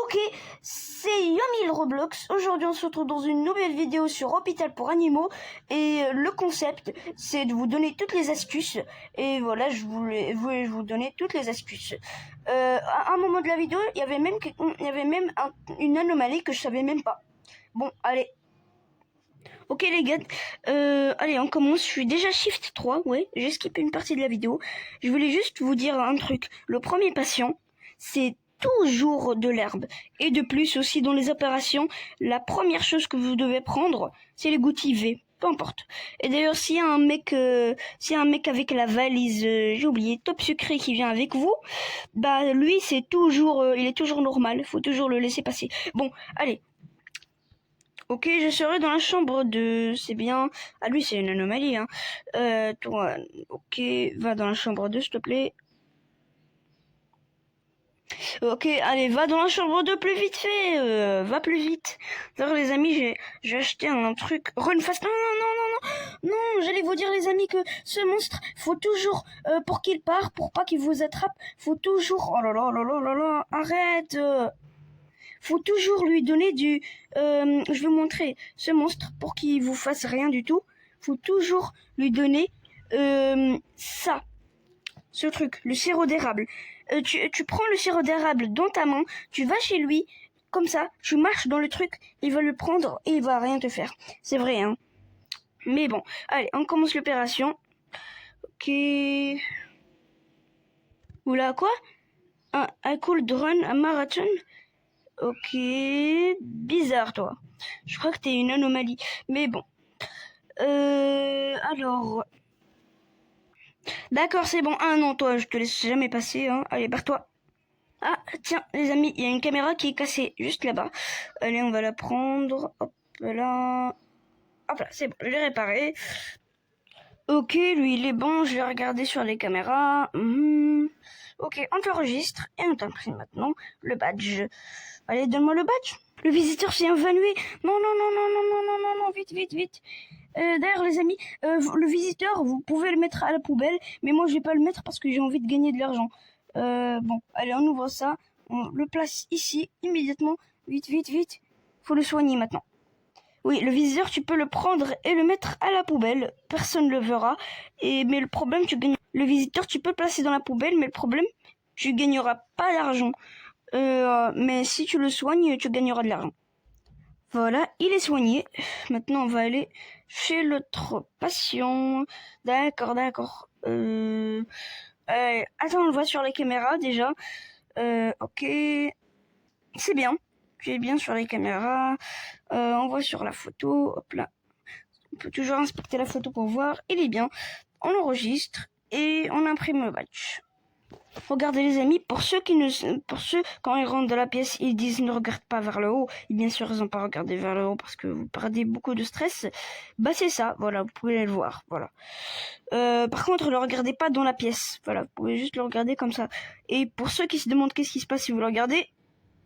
Ok, c'est Yomil Roblox. Aujourd'hui, on se retrouve dans une nouvelle vidéo sur Hôpital pour animaux. Et le concept, c'est de vous donner toutes les astuces. Et voilà, je voulais vous donner toutes les astuces. À un moment de la vidéo, il y avait même une anomalie que je savais même pas. Bon, allez. Ok les gars, allez on commence, je suis déjà Shift 3, ouais, j'ai skippé une partie de la vidéo. Je voulais juste vous dire un truc, le premier patient, c'est toujours de l'herbe. Et de plus aussi dans les opérations, la première chose que vous devez prendre, c'est les gouttes IV, peu importe. Et d'ailleurs s'il y a un mec avec la valise, j'ai oublié, top sucré qui vient avec vous, bah lui c'est toujours, il est toujours normal, faut toujours le laisser passer. Bon, allez. Ok, je serai dans la chambre de... C'est bien... Ah, lui, c'est une anomalie, hein. Toi, ok, va dans la chambre 2, s'il te plaît. Ok, allez, va dans la chambre 2 plus vite fait. Va plus vite. D'ailleurs, les amis, j'ai acheté un truc... Run fast. Non, non, non, non, non. Non, j'allais vous dire, les amis, que ce monstre, faut toujours... pour qu'il parte, pour pas qu'il vous attrape, faut toujours... Oh là là là là là là, arrête faut toujours lui donner du... je vais vous montrer ce monstre pour qu'il vous fasse rien du tout. Faut toujours lui donner ça, ce truc, le sirop d'érable. Tu prends le sirop d'érable dans ta main, tu vas chez lui, comme ça, tu marches dans le truc, il va le prendre et il va rien te faire. C'est vrai, hein. Mais bon, allez, on commence l'opération. Ok... Oula, quoi? Un cool run, un marathon? Ok, bizarre toi. Je crois que t'es une anomalie. Mais bon. Alors... D'accord, c'est bon. Ah non, toi, je te laisse jamais passer. Hein. Allez, barre-toi. Ah, tiens, les amis, il y a une caméra qui est cassée juste là-bas. Allez, on va la prendre. Hop là. Hop là, c'est bon, je l'ai réparé. Ok, lui, il est bon. Je vais regarder sur les caméras. Ok, on t'enregistre et on t'imprime maintenant le badge. Allez, donne-moi le badge. Le visiteur s'est évanoui. Non, non, non, non, non, non, non, non, non, vite, vite, vite. D'ailleurs, les amis, le visiteur, vous pouvez le mettre à la poubelle, mais moi, je vais pas le mettre parce que j'ai envie de gagner de l'argent. Bon, allez, on ouvre ça. On le place ici, immédiatement. Vite, vite, vite. Faut le soigner maintenant. Oui, le visiteur, tu peux le prendre et le mettre à la poubelle. Personne ne le verra. Mais le problème, le visiteur, tu peux le placer dans la poubelle, mais le problème, tu gagneras pas d'argent. Mais si tu le soignes, tu gagneras de l'argent. Voilà, il est soigné. Maintenant, on va aller chez l'autre patient. D'accord, d'accord. Attends, on le voit sur les caméras déjà. Ok. C'est bien. Tu es bien sur les caméras. On voit sur la photo. Hop là. On peut toujours inspecter la photo pour voir. Il est bien. On l'enregistre et on imprime le badge. Regardez les amis, pour ceux quand ils rentrent dans la pièce, ils disent ne regarde pas vers le haut. Et bien sûr, ils n'ont pas regardé vers le haut parce que vous perdez beaucoup de stress. Bah c'est ça, voilà, vous pouvez le voir, voilà. Par contre, ne regardez pas dans la pièce, voilà, vous pouvez juste le regarder comme ça. Et pour ceux qui se demandent qu'est-ce qui se passe si vous le regardez,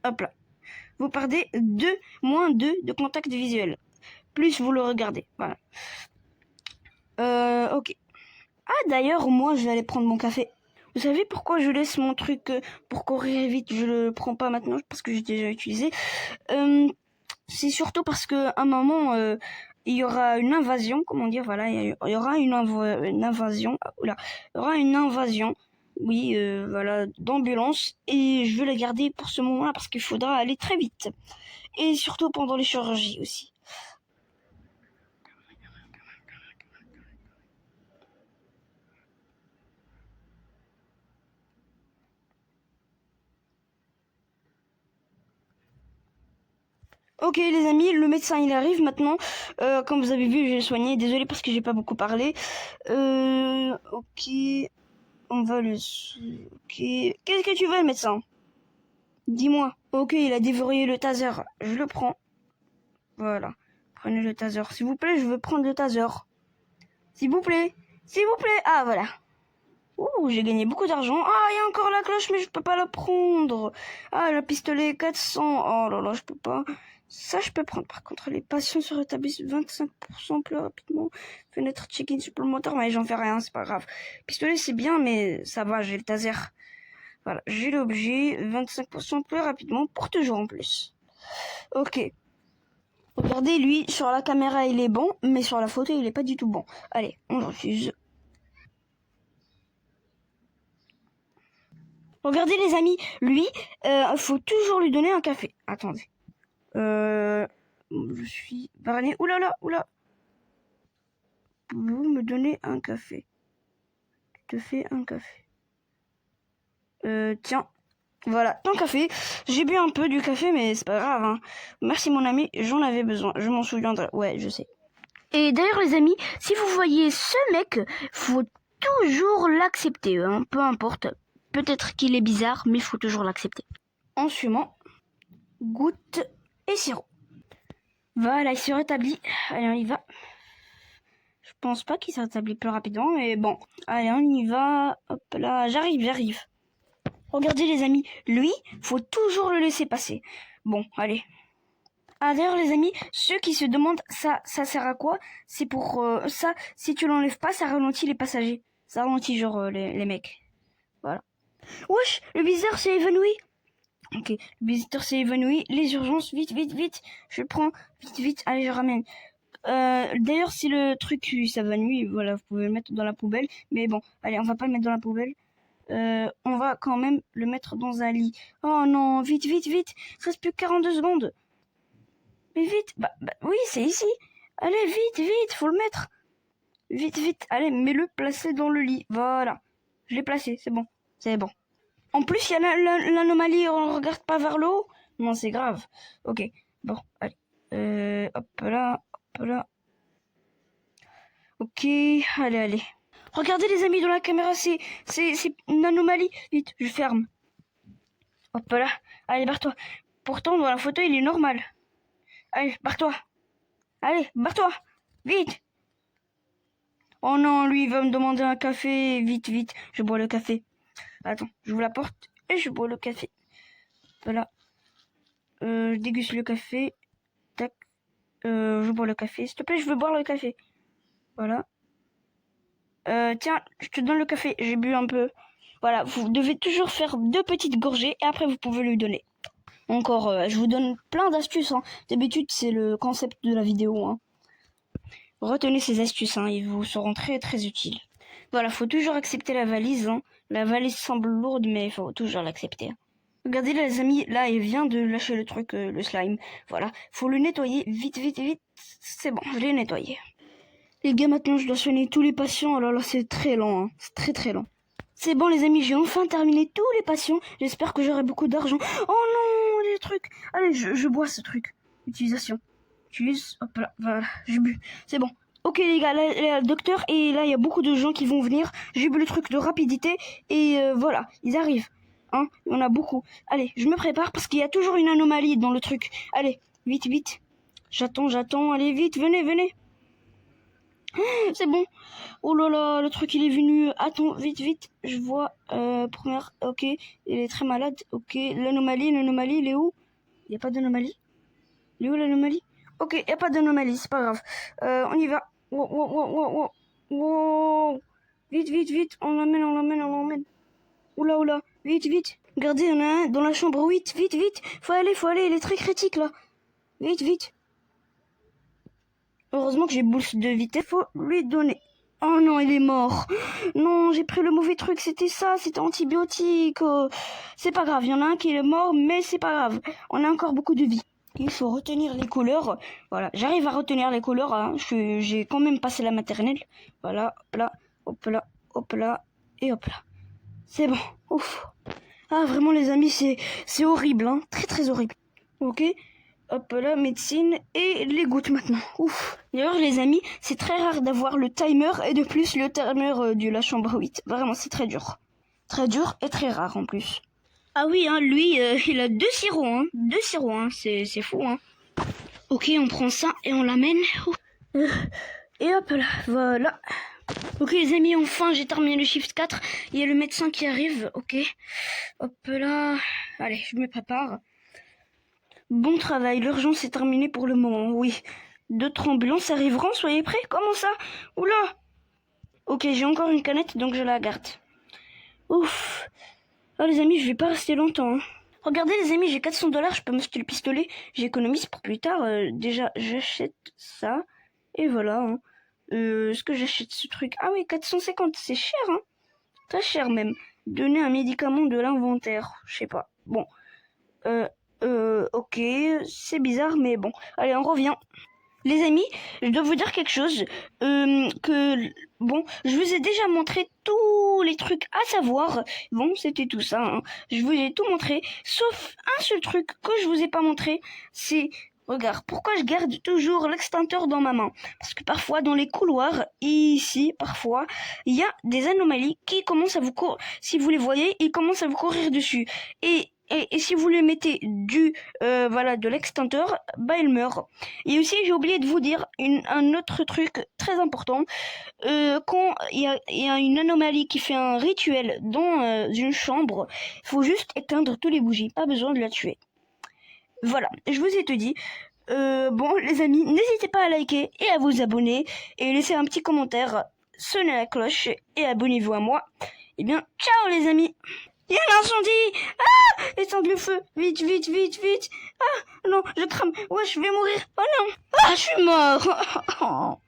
hop là, vous perdez -2 de contact visuel. Plus vous le regardez, voilà. Ok. Ah d'ailleurs, moi je vais aller prendre mon café. Vous savez pourquoi je laisse mon truc pour courir vite, je le prends pas maintenant parce que j'ai déjà utilisé. C'est surtout parce que à un moment il y aura une invasion, comment dire, voilà, il y aura une invasion. Oula, il y aura une invasion. Oui, voilà, d'ambulance et je veux la garder pour ce moment-là parce qu'il faudra aller très vite et surtout pendant les chirurgies aussi. Ok les amis, le médecin il arrive maintenant. Comme vous avez vu, je l'ai soigné. Désolé parce que j'ai pas beaucoup parlé. Ok, on va le. Ok, qu'est-ce que tu veux, le médecin? Dis-moi. Ok, il a dévoré le taser. Je le prends. Voilà. Prenez le taser, s'il vous plaît. Je veux prendre le taser. S'il vous plaît. S'il vous plaît. Ah voilà. Ouh, j'ai gagné beaucoup d'argent. Ah, il y a encore la cloche, mais je peux pas la prendre. Ah, le pistolet 400. Oh là là, je peux pas. Ça, je peux prendre. Par contre, les patients se rétablissent 25% plus rapidement. Fenêtre check-in supplémentaire, mais j'en fais rien, c'est pas grave. Pistolet, c'est bien, mais ça va, j'ai le taser. Voilà, j'ai l'objet, 25% plus rapidement pour toujours en plus. Ok. Regardez, lui, sur la caméra, il est bon, mais sur la photo, il est pas du tout bon. Allez, on le refuse. Regardez, les amis, lui, faut toujours lui donner un café. Attendez. Je suis barré. Oulala, oula. Vous me donnez un café. Je te fais un café. Tiens. Voilà, ton café. J'ai bu un peu du café, mais c'est pas grave. Hein. Merci mon ami, j'en avais besoin. Je m'en souviendrai. Ouais, je sais. Et d'ailleurs les amis, si vous voyez ce mec, faut toujours l'accepter. Hein, peu importe. Peut-être qu'il est bizarre, mais il faut toujours l'accepter. En fumant, goutte et sirop. Voilà, il se rétablit. Allez, on y va. Je pense pas qu'il se rétablit plus rapidement, mais bon. Allez, on y va. Hop là, j'arrive. Regardez les amis, lui, faut toujours le laisser passer. Bon, allez. Ah d'ailleurs les amis, ceux qui se demandent ça sert à quoi? C'est pour ça, si tu l'enlèves pas, ça ralentit les passagers. Ça ralentit genre les mecs. Voilà. Wesh, le visiteur s'est évanoui. Ok, le visiteur s'est évanoui. Les urgences, vite. Je prends, vite. Allez, je ramène. D'ailleurs, si le truc s'évanouit, voilà, vous pouvez le mettre dans la poubelle. Mais bon, allez, on va pas le mettre dans la poubelle. On va quand même le mettre dans un lit. Oh non, vite. Il reste plus que 42 secondes. Mais vite, bah oui, c'est ici. Allez, vite, faut le mettre. Vite. Allez, mets-le, placé dans le lit. Voilà. Je l'ai placé, c'est bon. En plus, il y a l'anomalie, on regarde pas vers le haut. Non, c'est grave. Ok, bon, allez. Hop là. Ok, allez. Regardez les amis dans la caméra, c'est une anomalie. Vite, je ferme. Hop là. Allez, barre-toi. Pourtant, dans la photo, il est normal. Allez, barre-toi. Vite. Oh non, lui, il va me demander un café. Vite. Je bois le café. Attends, j'ouvre la porte et je bois le café. Voilà. Je déguste le café. Tac. Je bois le café. S'il te plaît, je veux boire le café. Voilà. Tiens, je te donne le café. J'ai bu un peu. Voilà, vous devez toujours faire 2 petites gorgées et après vous pouvez lui donner. Encore, je vous donne plein d'astuces. Hein. D'habitude, c'est le concept de la vidéo. Hein. Retenez ces astuces, hein, ils vous seront très très utiles. Voilà, faut toujours accepter la valise. Hein. La valise semble lourde, mais il faut toujours l'accepter. Hein. Regardez les amis, là il vient de lâcher le truc, le slime. Voilà, faut le nettoyer vite. C'est bon, je l'ai nettoyé. Les gars, maintenant je dois soigner tous les patients. Oh là là, c'est très lent, hein. C'est très lent. C'est bon les amis, j'ai enfin terminé tous les patients. J'espère que j'aurai beaucoup d'argent. Oh non, les trucs. Allez, je bois ce truc. Utilisation. Utilise. Hop là, voilà, j'ai bu. C'est bon. Ok les gars, là, il y a le docteur et là il y a beaucoup de gens qui vont venir. J'ai bu le truc de rapidité et voilà, ils arrivent. Hein, il y en a beaucoup. Allez, je me prépare parce qu'il y a toujours une anomalie dans le truc. Allez, vite. J'attends. Allez, vite, venez. C'est bon. Oh là là, le truc il est venu. Attends, vite. Je vois. Première. Ok. Il est très malade. Ok. L'anomalie, il est où? Il n'y a pas d'anomalie. Il est où l'anomalie? Ok, il n'y a pas d'anomalie, c'est pas grave. On y va. Wow. Vite. On l'emmène. Oula. Vite. Regardez, il y en a un dans la chambre. Vite. Faut aller. Il est très critique là. Vite. Heureusement que j'ai boost de vitesse, faut lui donner. Oh non, il est mort. Non, j'ai pris le mauvais truc, c'était antibiotique. C'est pas grave, il y en a un qui est mort, mais c'est pas grave. On a encore beaucoup de vie. Il faut retenir les couleurs. Voilà, j'arrive à retenir les couleurs. Hein. J'ai quand même passé la maternelle. Voilà, hop là, et hop là. C'est bon, ouf. Ah, vraiment les amis, c'est horrible, hein. Très horrible. Ok. Hop là, médecine et les gouttes maintenant. Ouf. D'ailleurs les amis, c'est très rare d'avoir le timer et de plus le timer de la chambre 8. Vraiment, c'est très dur. Très dur et très rare en plus. Ah oui, hein, lui, il a 2 sirops, hein. 2 sirops, hein. C'est fou, hein. Ok, on prend ça et on l'amène. Et hop là, voilà. Ok les amis, enfin j'ai terminé le shift 4. Il y a le médecin qui arrive, ok. Hop là. Allez, je me prépare. Bon travail, l'urgence est terminée pour le moment, oui. D'autres ambulances arriveront, soyez prêts. Comment ça? Oula. Ok, j'ai encore une canette, donc je la garde. Ouf. Oh les amis, je vais pas rester longtemps. Hein. Regardez les amis, j'ai 400 $, je peux m'acheter le pistolet. J'économise pour plus tard. Déjà, j'achète ça. Et voilà. Hein. Est-ce que j'achète ce truc? Ah oui, 450, c'est cher. Hein. Très cher même. Donner un médicament de l'inventaire. Je sais pas. Bon. Ok, c'est bizarre, mais bon. Allez, on revient. Les amis, je dois vous dire quelque chose, bon, je vous ai déjà montré tous les trucs à savoir. Bon, c'était tout ça, hein. Je vous ai tout montré, sauf un seul truc que je vous ai pas montré, c'est, regarde, pourquoi je garde toujours l'extincteur dans ma main? Parce que parfois, dans les couloirs, ici, parfois, il y a des anomalies qui commencent à vous courir, si vous les voyez, ils commencent à vous courir dessus. Et si vous le mettez de l'extincteur, bah il meurt. Et aussi j'ai oublié de vous dire un autre truc très important. Quand il y a une anomalie qui fait un rituel dans une chambre, il faut juste éteindre tous les bougies, pas besoin de la tuer. Voilà, je vous ai tout dit. Bon les amis, n'hésitez pas à liker et à vous abonner et laisser un petit commentaire, sonnez la cloche et abonnez-vous à moi. Et bien, ciao les amis. Il y a un incendie! Ah! Éteindre le feu! Vite, vite, vite, vite! Ah! Non, je crame! Ouais, je vais mourir! Oh non! Ah, je suis mort!